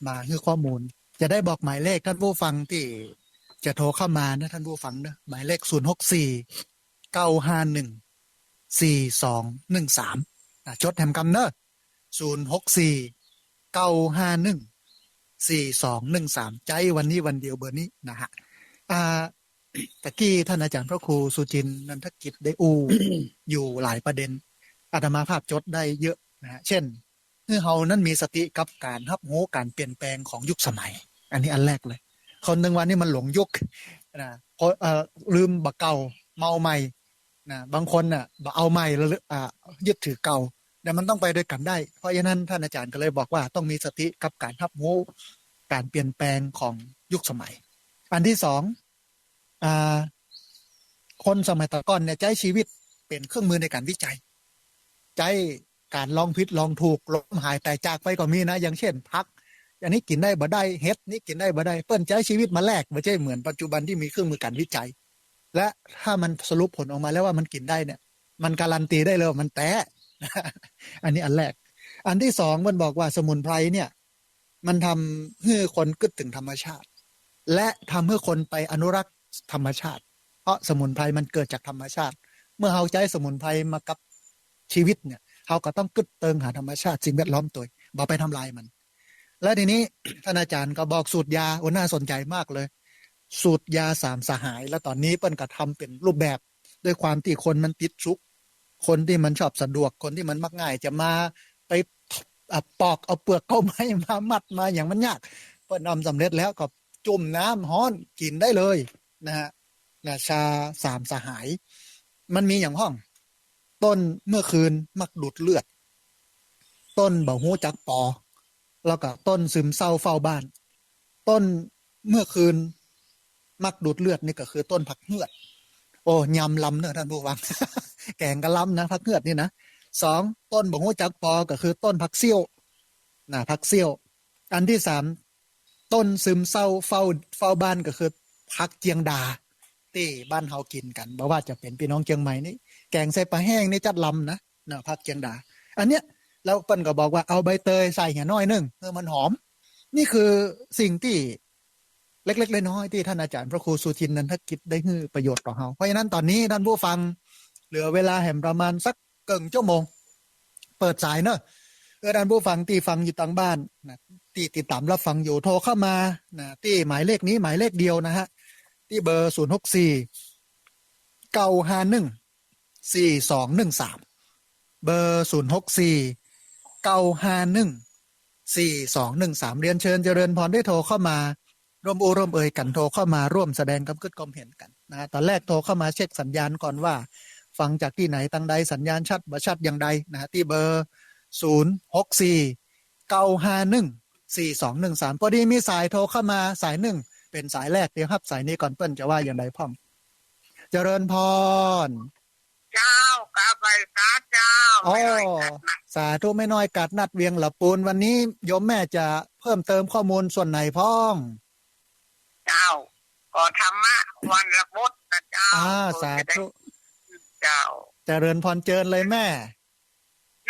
มาให้ข้อมูลจะได้บอกหมายเลขท่านผู้ฟังที่จะโทรเข้ามานะท่านผู้ฟังนะหมายเลข064 951 4213จดแถมคำเนอะ064 951 4213ใจวันนี้วันเดียวเบอร์นี้นะฮะตะกี้ท่านอาจารย์พระครูสุจินต์นันทกิจได้อยู่หลายประเด็นอาตมาภาพจดได้เยอะนะฮะเช่นเฮานั้นมีสติกับการรับรู้การเปลี่ยนแปลงของยุคสมัยอันนี้อันแรกเลยคนหนึ่งวันนี้มันหลงยุคนะพอลืมบักเก่าเมาใหม่นะบางคนน่ะบ่เอาใหม่แล้วยึดถือเก่าแต่มันต้องไปด้วยกันได้เพราะฉะนั้นท่านอาจารย์ก็เลยบอกว่าต้องมีสติกับการรับรู้การเปลี่ยนแปลงของยุคสมัยอันที่สองคนสมัยตะก่อนเนี่ยใช้ชีวิตเป็นเครื่องมือในการวิจัยใช้การลองผิดลองถูกล้มหายตายจากไปก็มีนะอย่างเช่นพักอันนี้กินได้บ่ได้เฮ็ดนี่กินได้บ่ได้เปิ้นใช้ชีวิตมาแลกไม่ใช่เหมือนปัจจุบันที่มีเครื่องมือการวิจัยและถ้ามันสรุปผลออกมาแล้วว่ามันกินได้เนี่ยมันการันตีได้เลยมันแต้อันนี้อันแรกอันที่สองมันบอกว่าสมุนไพรเนี่ยมันทำให้คนกึศถึงธรรมชาติและทำให้คนไปอนุรักษ์ธรรมชาติเพราะสมุนไพรมันเกิดจากธรรมชาติเมื่อเราใช้สมุนไพรมากับชีวิตเนี่ยเราก็ต้องกึศเติงหาธรรมชาติสิ่งแวดล้อมตัวบ่ไปทำลายมันและทีนี้ท่านอาจารย์ก็บอกสูตรยาน่าสนใจมากเลยสูตรยา3 สหายแล้วตอนนี้เปิ้นก็ทำเป็นรูปแบบด้วยความที่คนมันติดสุขคนที่มันชอบสะดวกคนที่มันมักง่ายจะมาไปปอกเอาเปลือกเข้าไม้มามัดมาอย่างมันยากเปิ้นทำสำเร็จแล้วก็จุ่มน้ำร้อนกินได้เลยนะฮะชา3 สหาย มันมีอย่างห้อง ต้นเมื่อคืนมักดูดเลือด ต้นบ่ฮู้จักปอ แล้วก็ต้นซึมเศร้าเฝ้าบ้าน ต้นเมื่อคืนมักดูดเลือดนี่ก็คือต้นผักเหือด โอ้ยำลำเนอะท่านผู้ฟัง แกงกะลำนะผักเหือดนี่นะสองต้นบ่ฮู้จักปอก็คือต้นผักเซี่ยวนะผักเซี่ยว อันที่สามต้นซึมเศร้าเฝ้าบ้านก็คือผักเจียงดาที่บ้านเฮากินกันบ่ว่าจะเป็นพี่น้องเชียงใหม่นี่แกงใส่ปลาแห้งนี่จัดลำนะผักเจียงดา อันเนี้ยแล้วเปิ้นก็บอกว่าเอาใบเตยใส่เหี่ยน้อยนึงเพื่อมันหอม นี่คือสิ่งที่เล็กๆน้อยๆที่ท่านอาจารย์พระครูสุทินนันทกิจได้ให้ประโยชน์ต่อเฮาเพราะฉะนั้นตอนนี้ท่านผู้ฟังเหลือเวลาแห่งประมาณสักเกินชั่วโมงเปิดสายเนอะท่านผู้ฟังที่ฟังอยู่ต่างบ้านนะที่ติดตามรับฟังอยู่โทรเข้ามานะที่หมายเลขนี้หมายเลขเดียวนะฮะที่เบอร์064 951 4213เบอร์064 951 4213เรียนเชิญเจริญพรได้โทรเข้ามาร่วมร่วมเอ่ยกันโทรเข้ามาร่วมแสดงความคิดความเห็นกันนะตอนแรกโทรเข้ามาเช็คสัญญาณก่อนว่าฟังจากที่ไหนทางใดสัญญาณชัดบ่ชัดอย่างใดนะที่เบอร์064 951 4213พอดีมีสายโทรเข้ามาสายหนึ่งเป็นสายแรกเดี๋ยวครับสายนี้ก่อนเปิ้นจะว่าอย่างไรพ่อมเจริญพรเจ้ากาไปสาเจ้าไม่น้อยกัดนะสาธุไม่น้อยกัดนัดเวียงละปูนวันนี้โยมแม่จะเพิ่มเติมข้อมูลส่วนไหนพ้องเจ้าก็ธรรมะวันละบทนะเจ้าสาธุเจ้าเจริญพรเจิญเลยแม่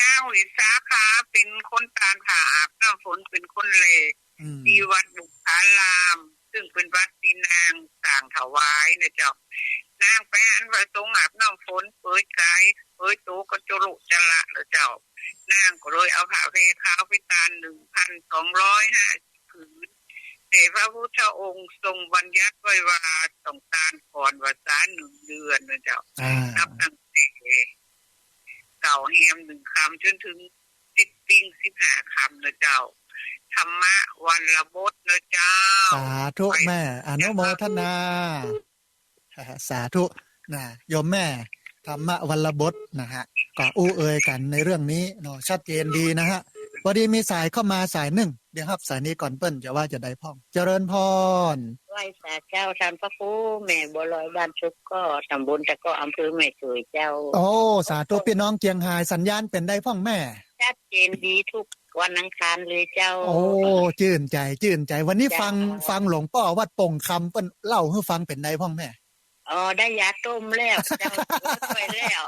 นางวิสาขาเป็นคนตาลขาอาบน้ำฝนเป็นคนเลที่วัดบุพาราม ซึ่งเป็นวัดที่นางสั่งถวายนะเจ้านางไปอันว่าตรงอาบน้ำฝนเปิดกายเปิดโตก็จุลุจละแล้วเจ้านางก็เลยเอาผ้าเพขาวไปตาน 1,250 ผืนแต่พระพุทธองค์ทรงบัญญัติไว้ว่าต้องตานก่อนวาษา1 เดือนนะเจ้านับตั้งแต่เก่าแฮม1 คำจนถึง10 ปิ้ง 15 คำนะเจ้าธรรมะวันละบทนะเจ้าสาธุแม่อนุโมทนาสาธุนะโยมแม่ธรรมะวันละบทนะฮะก็อู้เอ่ยกันในเรื่องนี้เนาะชัดเจนดีนะฮะพอดีมีสายเข้ามาสายหนึ่งเดี๋ยวครับสายนี้ก่อนเปิ้นจะว่าจะได้พ่องเจริญพรไหว้สาเจ้าท่านพระครูแม่บัวลอยบ้านชุกก็ตำบลตะก็อำเภอแม่สวยเจ้าโอ้สาธุพี่น้องเจียงไฮ้สัญญาณเป็นได้พ่องแม่ชัดเจนดีทุกวันอังคารเลยเจ้าโอ้ชื่นใจวันนี้ฟังหลวงพ่อวัดป่งคำเปิ้นเล่าให้ฟังเป็นได้พ่องแม่ได้ยาต้มแล้วเจ้าช่วยแล้ว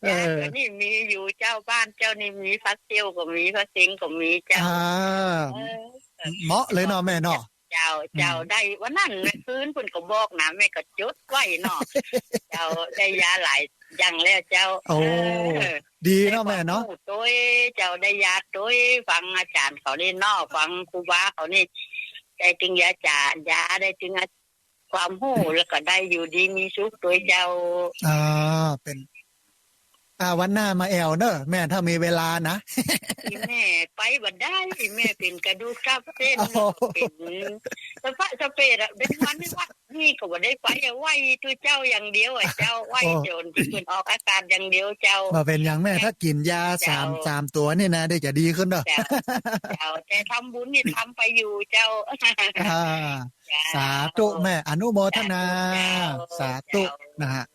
ยาตัวนี้มีอยู่เจ้าบ้านเจ้านี่มีฟักเซียวก็มีฟักซิงก็มีเจ้าเหมาะเลยเนาะแม่เนาะเจ้าได้วันนั้นคืนเพิ่นก็บอกนะแม่ก็จดไว้เนาะเจ้าได้ยาหลายอย่างแล้วเจ้าโอ้ดีเนาะแม่เนาะโดยเจ้าได้ยาโดยฟังอาจารย์เขานี่เนาะฟังครูบาเขานี่ได้ถึงยาจ่ายาได้ถึงความหู้แล้วก็ได้อยู่ดีมีสุขตัวเจ้าเป็นวันหน้ามาแอวเนอะแม่ถ้ามีเวลานะแม่ไปบ่ได้แม่เป็นกระดูกทับเส้นเป็นสะพะสะเปดเป็นวันนี้ว่านี่ก็บ่ได้ไปไหว้ตัวเจ้าอย่างเดียวเจ้าไหว้โจรที่เพิ่นออกอาการอย่างเดียวเจ้าบ่เป็นอย่างแม่ถ้ากินยา3ตัวนี่นะได้จะดีขึ้นเด้อเจ้าแต่ทำบุญนี่ทำไปอยู่เจ้าสาธุแม่อนุโมทนาสาธุนะฮะ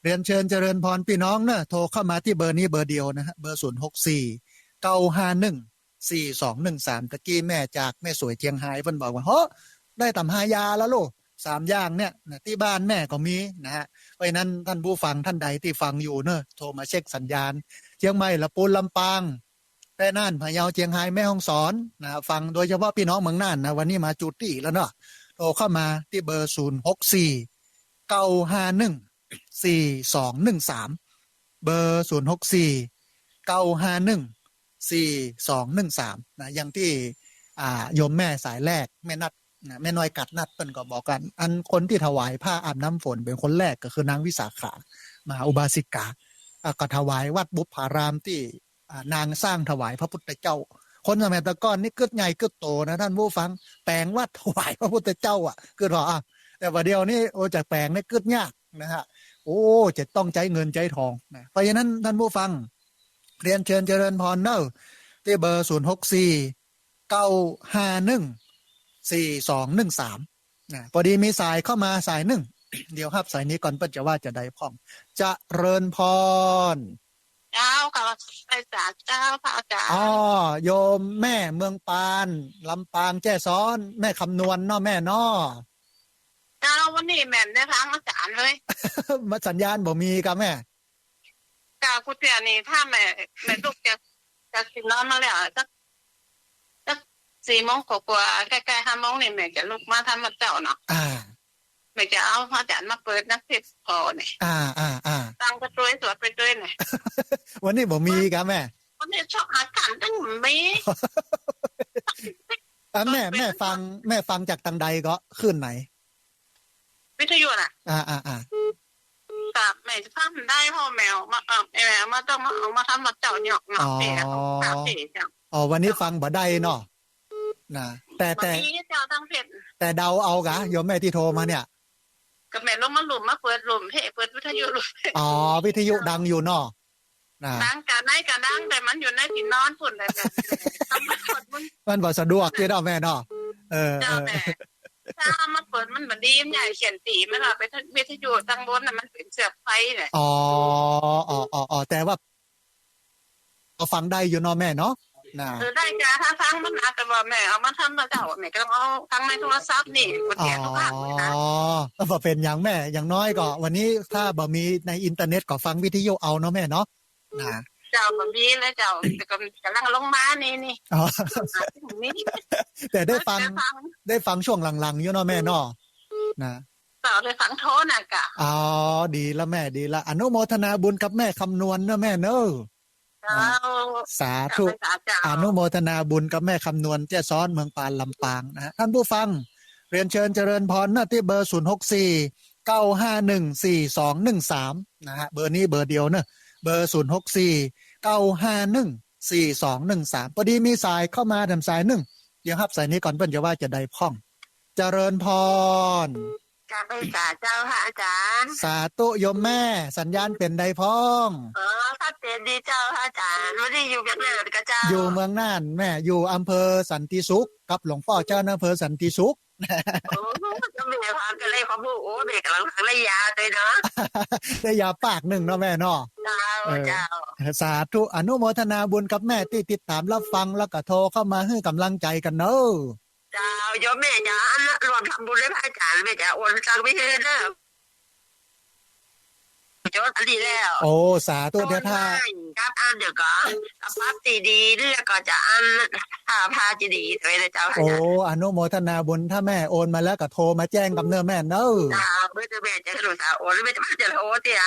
เรียนเชิญเจริญพรพี่น้องเนอะโทรเข้ามาที่เบอร์นี้เบอร์เดียวนะฮะเบอร์064 951 4213ตะกี้แม่จากแม่สวยเจียงไฮ้เพิ่นบอกว่าเฮ้ได้ตำ5 ยาแล้วลูก3 อย่างเนี่ยนะที่บ้านแม่ก็มีนะฮะเพราะฉะนั้นท่านผู้ฟังท่านใดที่ฟังอยู่เนอะโทรมาเช็คสัญญาณเชียงใหม่ละปูนลำปางแม่น่านพะเยาเจียงไฮ้แม่ฮ่องสอนนะฟังโดยเฉพาะพี่น้องเมืองน่านนะวันนี้มาจุดที่แล้วเนาะโทรเข้ามาที่เบอร์064 951 4213เบอร์064 951 4213นะอย่างที่โยมแม่สายแรกแม่นัดนะแม่น้อยกัดนัดเปิ้นก็บอกกันอันคนที่ถวายผ้าอาบน้ำฝนเป็นคนแรกก็คือนางวิสาขามหาอุบาสิกาก็ถวายวัดบุพารามที่นางสร้างถวายพระพุทธเจ้าคนสมัยตะก้อนนี่กึดใหญ่กึดโตนะท่านผู้ฟังแปลงวัดถวายพระพุทธเจ้าคือหรอแต่ว่าเดียวนี้โอจากแปลงนี่กึดยากนะฮะ โอ้จะต้องใจเงินใจทองนะเพราะฉะนั้นท่านผู้ฟังเรียนเชิญเจริญพรเนอะที่เบอร์0649514213นะพอดีมีสายเข้ามาสายหนึ่ง เดี๋ยวครับสายนี้ก่อนเปิ้นจะว่าจะได้พ่องเจริญพร เจ้าค่ะไปศาลเจ้าพระอาจารย์ อ๋อโยมแม่เมืองปานลำปางแจ้ซ้อนแม่คำนวณเนาะแม่เนาะ เจ้าวันนี้แม่ได้ทางอาจารย์เลย มาสัญญาณบ่มีกับแม่ กากุเตียนี่ถ้าแม่ลูกจะกินนอนมาแล้วสัก4 โมงกว่าๆใกล้ๆ5 โมงนี่แม่จะลุกมาทำมาเจ้าเนาะ แม่จะเอาพระอาจารย์มาเปิดนักเทศน์พอเนี่ยตั้งกระตุ้ยสวดไปด้วยเนี่ย วันนี้บ่มีกับแม่ วันนี้ชอบอาการตั้งมี แม่ฟังจากทางใดก็ขึ้นไหน วิทยุน่ะกับแม่จะทำได้พ่อแมวมาแมวมาต้องมาเอามาทำมาเจ้าหยอกเนาะเสียต้องถามเสียจัง อ๋อวันนี้ฟังบ่ได้เนาะนะแต่ วันนี้เจ้าตั้งเพชร แต่เดาเอากะโยมแม่ที่โทรมาเนี่ย กับแม่ลงมาหลุมมาเปิดหลุมเทเปิดวิทยุหลุม อ๋อวิทยุดังอยู่เนาะนะ ดังกันไหนกันดังแต่มันอยู่ในที่นอนฝุ่นเลยแบบทำมาเปิดมึง มันบ่สะดวกที่เนาะแม่เนาะ เจ้าแม่ถ้ามาเปิดมันเหมือนดีมันใหญ่เขียนตีไม่ล่ะไปวิทยุตั้งบนน่ะมันเป็นเสือกไฟเนี่ย อ๋อแต่ว่าก็ฟังได้อยู่เนาะแม่เนาะนะ ได้จ้าถ้าฟังมันอาจจะว่าแม่เอามาทำมาเจ้าแม่ก็ต้องเอาทั้งในโทรศัพท์นี่กดเสียงทุกครั้งเลยนะ บ่เป็นอย่างแม่อย่างน้อยก็วันนี้ถ้าบ่มีในอินเทอร์เน็ตก็ฟังวิทยุเอาเนาะแม่เนาะนะ เจ้าแบบนี้แล้วเจ้าแต่กำลังลงมานี่ นี่ อ๋อ นี่ แต่ได้ฟังช่วงหลังๆอยู่เนาะแม่เนาะนะ เจ้าได้ฟังโทษน่ะกะ อ๋อดีละแม่ดีละอนุโมทนาบุญกับแม่คำนวณเนอะแม่เนอะ เจ้า สาธุอนุโมทนาบุญกับแม่คำนวณแจ้ซ้อนเมืองปานลำปางนะฮะท่านผู้ฟังเรียนเชิญเจริญพรนะที่เบอร์0649514213นะฮะเบอร์นี้เบอร์เดียวเนอะเบอร์0649514213พอดีมีสายเข้ามาทำสายหนึ่งเดี๋ยวครับสายนี้ก่อนเพิ่นจะว่าจะได้พ่องเจริญพร การไปศาลเจ้าค่ะอาจารย์ สาธุโยมแม่สัญญาณเป็นใดพ้อง ถ้าเจนดีเจ้าค่ะอาจารย์วันนี้อยู่กับแม่กับเจ้า อยู่เมืองน่านแม่อยู่อำเภอสันติสุขกับหลวงพ่อเจ้าอำเภอสันติสุข โอ้จะมีความกันเลยความรู้โอ้เด็กกำลังทางระยะเลยเนาะ ได้ยาปากหนึ่งเนาะแม่เนาะ เจ้า สาธุอนุโมทนาบุญกับแม่ที่ติดตามรับฟังแล้วก็โทรเข้ามาให้กำลังใจกันเนอะ เจ้าโยมแม่จะรวมทำบุญให้พระอาจารย์แม่จะโอนตังค์ไปให้เด้อจดอันนี้แล้ว โอ้สาธุเดี๋ยวถ้า ครับอันเดี๋ยวก็ปั๊บตีดีเรื่องก็จะอันพาจีดีเลยนะเจ้าค่ะ โอ้อนุโมทนาบุญถ้าแม่โอนมาแล้วก็โทรมาแจ้งกับเนื้อแม่เนอะ เจ้าเมื่อแม่จะรู้สาวโอนไม่จะมาจะโอ้เตี้ย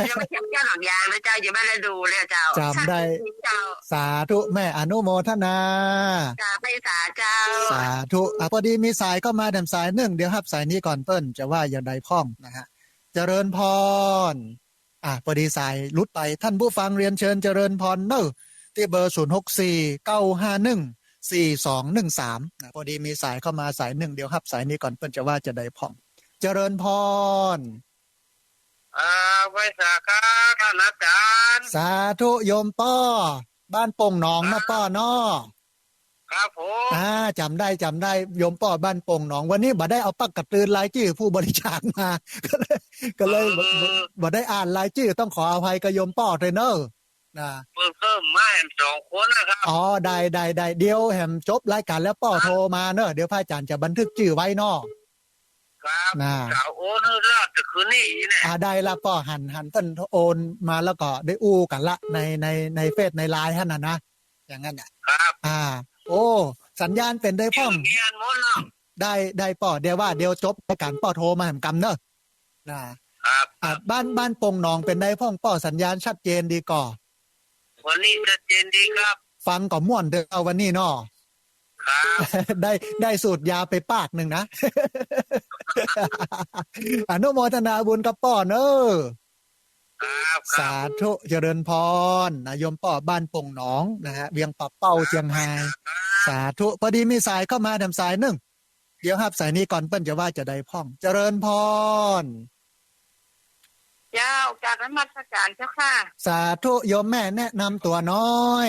จะมาเก็บแก้หลังยางนะเจ้าอยู่บ้านแล้วดูเลยเจ้า จำได้ เจ้า สาธุแม่อนุโมทนา จ้าไปสาเจ้า สาธุพอดีมีสายก็มาดำสายหนึ่งเดี๋ยวครับสายนี้ก่อนเปิ้นจะว่าอย่างใดพ้องนะฮะเจริญพรพอดีสายลุดไปท่านผู้ฟังเรียนเชิญเจริญพรเนอะที่เบอร์0649514213นะพอดีมีสายเข้ามาสายหนึ่งเดี๋ยวครับสายนี้ก่อนเปิ้นจะว่าจะใดพ้องเจริญพร ไปสาขาท่านอาจารย์ สาธุโยมป้อบ้านโป่งหนองนะป้อเนาะ ครับผม จำได้โยมป้อบ้านโป่งหนองวันนี้บ่ได้เอาปักกระตือนรายชื่อผู้บริจาคมา ก็เลยบ่ได้อ่านรายชื่อต้องขออภัยกับโยมป้อเทรนเนอร์นะ เพิ่มมา2 คนนะครับ อ๋อได้เดี๋ยวแหมจบรายการแล้วป้อโทรมาเนอะเดี๋ยวพระอาจารย์จะบันทึกชื่อไว้เนาะ ครับ นะ สาวโอนรอดแต่คืนนี้เนี่ย ได้ละป้อหันเพิ่นโอนมาแล้วก็ได้อู้กันละในเฟซในไลน์ท่านนะอย่างนั้นน่ะ ครับ โอ้สัญญาณเป็นได้พ้อง เงียนหมดเนาะ ได้ป่อเดี๋ยวจบรายการป่อโทรมาแหมกำเนอะนะครับบ้านโป่งหนองเป็นได้พ้องป่อสัญญาณชัดเจนดีก่อ วันนี้ชัดเจนดีครับ ฟังก็ม่วนเด้อเอาวันนี้เนาะ ครับ ได้สูตรยาไปปากหนึ่งนะ อนุโมทนาบุญกับป่อเนอะ ครับ สาธุเจริญพรนายมป่อบ้านโป่งหนองนะฮะเวียงป่าเป้าเจียงไฮ้สาธุพอดีมีสายเข้ามาทำสายหนึ่งเดี๋ยวครับสายนี้ก่อนเปิ้นจะว่าจะได้พ่องเจริญพร เจ้าการนมัสการเจ้าค่ะ สาธุโยมแม่แนะนำตัวน้อย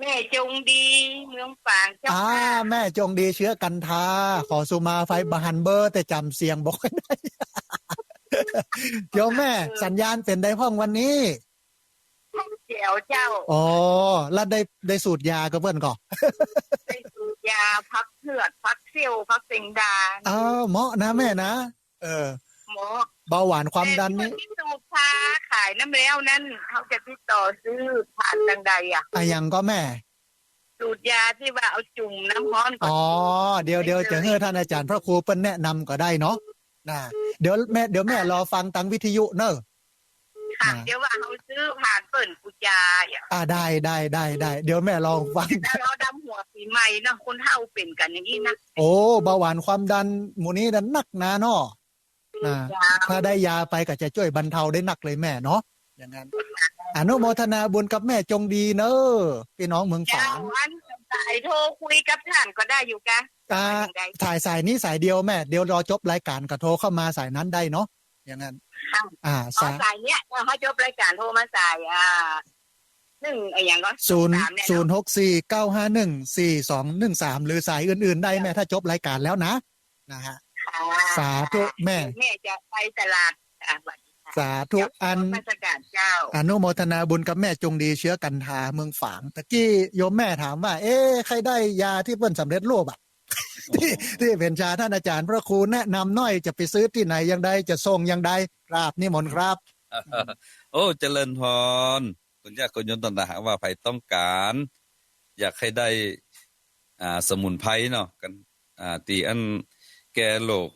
แม่จงดีเมืองฝางเจ้าค่ะ แม่จงดีเชื้อกันทาขอสุมาไฟบหันเบอร์แต่จำเสียงบอกไม่ได้ โยมแม่สัญญาณเป็นได้ห้องวันนี้ เจียวเจ้า อ๋อแล้วได้สูตรยากับเพื่อนก่อน ได้สูบยาพักเลือดพักเซี่ยวพักเซ็งดา เหมาะนะแม่นะหมอ เบาหวานความดันนี่ ที่สูบชาขายน้ำแล้วนั่นเขาจะติดต่อซื้อผ่านทางใดอ่ะ ยังก็แม่ สูตรยาที่ว่าเอาจุ่มน้ำร้อนก่อน เดี๋ยวจะให้ท่านอาจารย์พระครูเปิ้นแนะนำก็ได้เนาะนะเดี๋ยวแม่รอฟังทางวิทยุเนอะ ค่ะเดี๋ยวว่าเขาซื้อผ่านเปิ่นกุญยาอ่ะ ได้เดี๋ยวแม่ลองฟัง แล้วเราดำหัวปีใหม่นะคนเฒ่าเป็นกันอย่างนี้นะ โอ้เบาหวานความดันหมู่นี้นั้นหนักนะเนาะถ้าได้ยาไปก็จะช่วยบรรเทาได้หนักเลยแม่เนาะอย่างนั้นอนุโมทนาบุญกับแม่จงดีเนอะพี่น้องเมืองฝาง อันสายโทรคุยกับท่านก็ได้อยู่กะ ถ่ายสายนี้สายเดียวแม่เดี๋ยวรอจบรายการก็โทรเข้ามาสายนั้นได้เนาะอย่างนั้นสายเนี้ยเขาจบรายการโทรมาสายหนึ่งอย่างก็064-951-4213หรือสายอื่นๆได้แม่ถ้าจบรายการแล้วนะฮะสาธุแม่จะไปตลาดสาธุอนุโมทนาบุญกับแม่จงดีเชื้อกันทาเมืองฝางตะกี้โยมแม่ถามว่าใครได้ยาที่เปิ้นสำเร็จรูปที่เป็นชาท่านอาจารย์พระครูแนะนำน้อยจะไปซื้อที่ไหนยังไดจะส่งยังไดกราบนิมนต์ครับ โอ้เจริญพรคุณญาติคุณโยมต่างๆว่าใครต้องการ อยากให้ได้สมุนไพรเนาะกันตีอันแก้โรค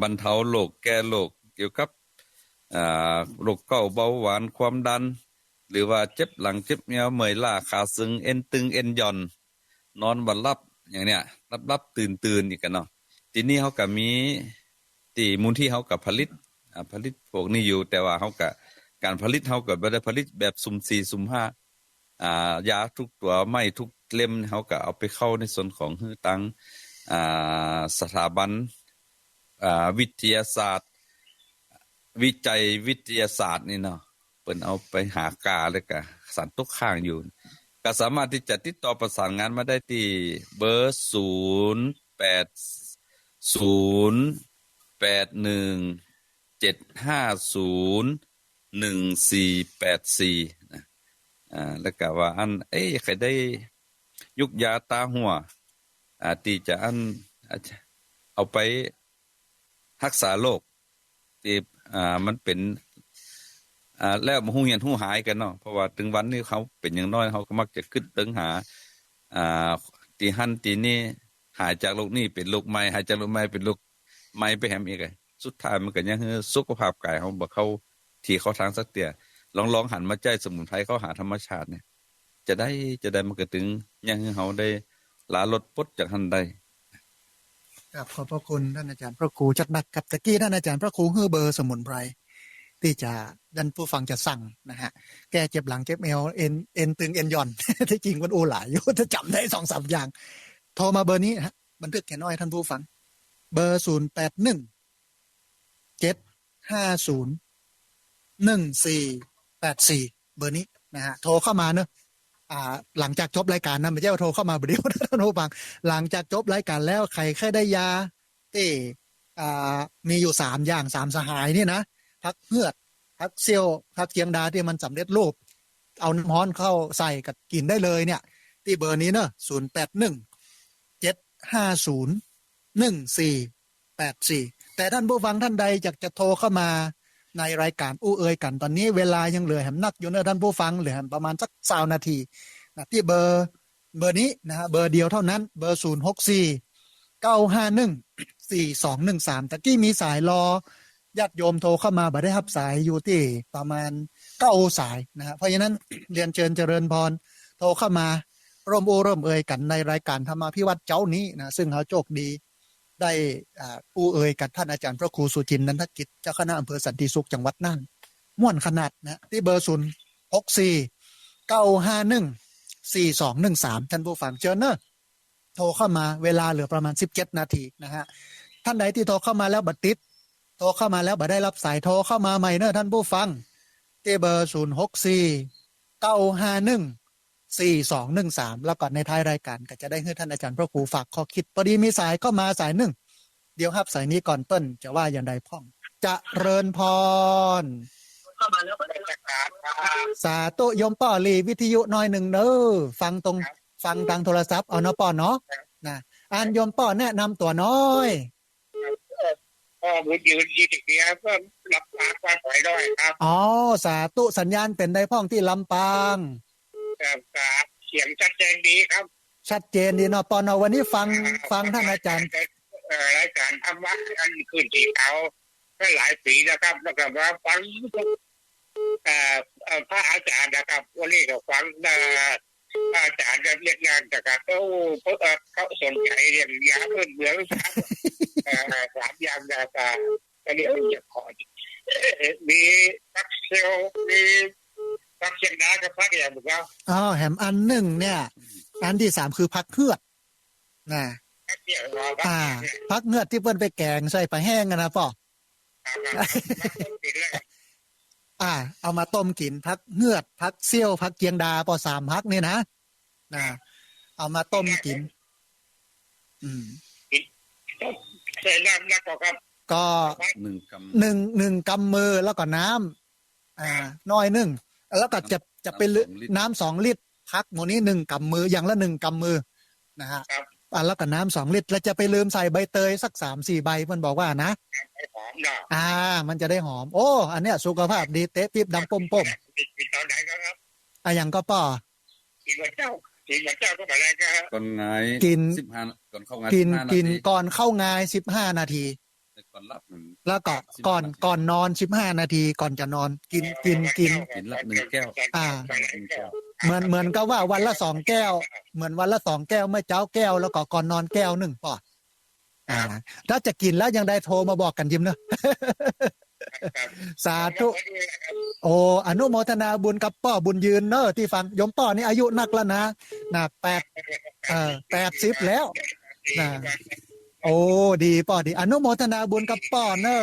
บรรเทาโรคแก้โรคเกี่ยวกับโรคเก้าเบาหวานความดันหรือว่าเจ็บหลังเจ็บเมียวเมื่อยล้าขาซึงเอ็นตึงเอ็นหย่อนนอนบ่หลับอย่างเนี้ยรับตื่นอีกกันเนาะทีนี้เขาก็มีที่มูลที่เขาก็ผลิตพวกนี้อยู่แต่ว่าเขาก็การผลิตเขาก็บ่ได้ผลิตแบบสุ่ม4สุ่ม5ยาทุกตัวไม่ทุกเล่มเขาก็เอาไปเข้าในส่วนของฮื้อตังสถาบันวิทยาศาสตร์วิจัยวิทยาศาสตร์นี่เนาะเปิ้นเอาไปหากาแล้วก็สารตกค้างอยู่ก็สามารถที่จะติดต่อประสานงานมาได้ที่เบอร์0807501484นะแล้วก็ว่าอันใครได้ยุกยาตาหัวที่จะอันเอาไปรักษาโรคที่มันเป็นแล้วฮู้เฮียนฮู้หายกันเนาะเพราะว่าถึงวันนี้เขาเป็นอย่างน้อยเขาก็มักจะขึ้นตึงหาที่หันที่นี่หายจากโรคนี้เป็นโรคใหม่หายจากโรคใหม่เป็นโรคใหม่ไปแฮมอีกสุดท้ายมันก็ยังสุขภาพกายเขาบ่เข้าที่เขาทางสักเตียลองหันมาใจสมุนไพรเข้าหาธรรมชาติเนี่ยจะได้มันก็ถึงยังให้เขาได้ลาลดปลดจากหันได้ครับขอบพระคุณท่านอาจารย์พระครูจัดหนักกับตะกี้ท่านอาจารย์พระครูฮื้อเบอร์สมุนไพรที่จะดันผู้ฟังจะสั่งนะฮะแก้เจ็บหลังเจ็บเอวเอ็นตึงเอ็นหย่อน ที่จริงมันโอหลายอยู่ถ้าจำได้ 2-3 อย่างโทรมาเบอร์นี้ฮะบันทึกแค่น้อยท่านผู้ฟังเบอร์0817501484เบอร์นี้นะฮะโทรเข้ามาเนอะหลังจากจบรายการนะไม่ใช่ว่าโทรเข้ามาเดี๋ยวท่านผู้ฟังหลังจากจบรายการแล้วใครแค่ได้ยาที่มีอยู่3อย่าง3สหายนี่นะพักเหือดพักเซียวพักเจียงดาที่มันสำเร็จรูปเอาน้ำร้อนเข้าใส่กับกินได้เลยเนี่ยที่เบอร์นี้เนอะ0817501484แต่ท่านผู้ฟังท่านใดอยากจะโทรเข้ามาในรายการอู้เอ่ยกันตอนนี้เวลายังเหลือแหมนักอยู่เนอะท่านผู้ฟังเหลือประมาณสัก20 นาทีนะที่เบอร์นี้นะฮะเบอร์เดียวเท่านั้นเบอร์064-951-4213ตะกี้มีสายรอญาติโยมโทรเข้ามาบ่ได้รับสายอยู่ที่ประมาณ9สายนะฮะเพราะฉะนั้นเรียนเชิญเจริญพรโทรเข้ามาร่วมโอ้ร่วมเอ่ยกันในรายการธรรมาภิวัตรเจ้านี้นะซึ่งเขาโชคดีได้อู้เอ่ยกับท่านอาจารย์พระครูสุจินต์นันทกิจเจ้าคณะอำเภอสันติสุขจังหวัดน่านม่วนขนาดนะที่เบอร์064-951-4213ท่านผู้ฟังเชิญเนอะโทรเข้ามาเวลาเหลือประมาณ17 นาทีนะฮะท่านใดที่โทรเข้ามาแล้วบัดติด โทรเข้ามาแล้วบ่ได้รับสายโทรเข้ามาใหม่เนอะท่านผู้ฟังที่เบอร์064 951 4213แล้วก่อนในท้ายรายการก็จะได้ให้ท่านอาจารย์พระครูฝากข้อคิดพอดีมีสายเข้ามาสายหนึ่งเดี๋ยวครับสายนี้ก่อนเปิ้นจะว่าอย่างใดพ่องจะเริญพรเข้ามาแล้วก็ได้ประกาศครับ สาธุโยมป้อลีวิทยุน้อยหนึ่งเนอฟังทางโทรศัพท์เอาเนาะป้อเนาะนะอันโยมป้อแนะนำตัวน้อย พ่อบุญยืน20 ปีเพิ่มรับปากว่าถอยด้วยครับ อ๋อสาธุสัญญาณเป็นได้พ่องที่ลำปาง ครับเสียงชัดเจนดีครับ ชัดเจนดีเนาะปอเนาะวันนี้ฟังท่านอาจารย์ รายการธรรมะอันขึ้นที่เขาก็หลายปีนะครับแล้วก็มาฟังพระอาจารย์นะครับวันนี้ก็ฟังพระอาจารย์เรียกงานแต่ก็เขาสนใจเรื่องยาเพื่อนเมืองสามอย่างนะครับก็เดี๋ยวจะขอมีพักเซลมีพักเชียงดากับพักอย่างหมดแล้ว อ๋อแหมอันหนึ่งเนี่ยอันที่สามคือพักเฮือดนะ พักเดียวรอ พักเฮือดที่เปิ้นไปแกงใส่ปลาแห้งกันนะป่อเอามาต้มกินพักเฮือดพักเซี่ยวพักเกียงดาป่อ3พักนี่นะเอามาต้มกินใส่น้ำแล้วก็ครับก็ 1 กำมือแล้วก็น้ำน้อยหนึ่งแล้วก็จะเป็นน้ำ2 ลิตรพักหมดนี้1 กำมืออย่างละ1 กำมือนะฮะแล้วก็น้ำ2 ลิตรแล้วจะไปลืมใส่ใบเตยสัก 3-4 ใบเพิ่นบอกว่านะหอมเนาะมันจะได้หอมโอ้อันเนี้ยสุขภาพดีเตะปิ๊บดังป่มกินตอนไหนครับอย่างก็ป่อกินวันเจ้าก็มาแล้วครับก่อนงาย15ก่อนเข้างายกินก่อนเข้างาย15 นาทีก่อนรับแล้วก็ก่อนนอน15 นาทีก่อนจะนอนกินละ1 แก้วเหมือนก็ว่าวันละ2 แก้วเหมือนวันละ2 แก้วเมื่อเช้าแก้วแล้วก็ก่อนนอนแก้ว1ป่อถ้าจะกินแล้วยังได้โทรมาบอกกันยิ้มเนอะสาธุโอ้อนุโมทนาบุญกับป้อบุญยืนเนอะที่ฟังยมป้อนี่อายุนักแล้วนะ80แล้วนะโอ้ดีป้อดีอนุโมทนาบุญกับป้อเนอะ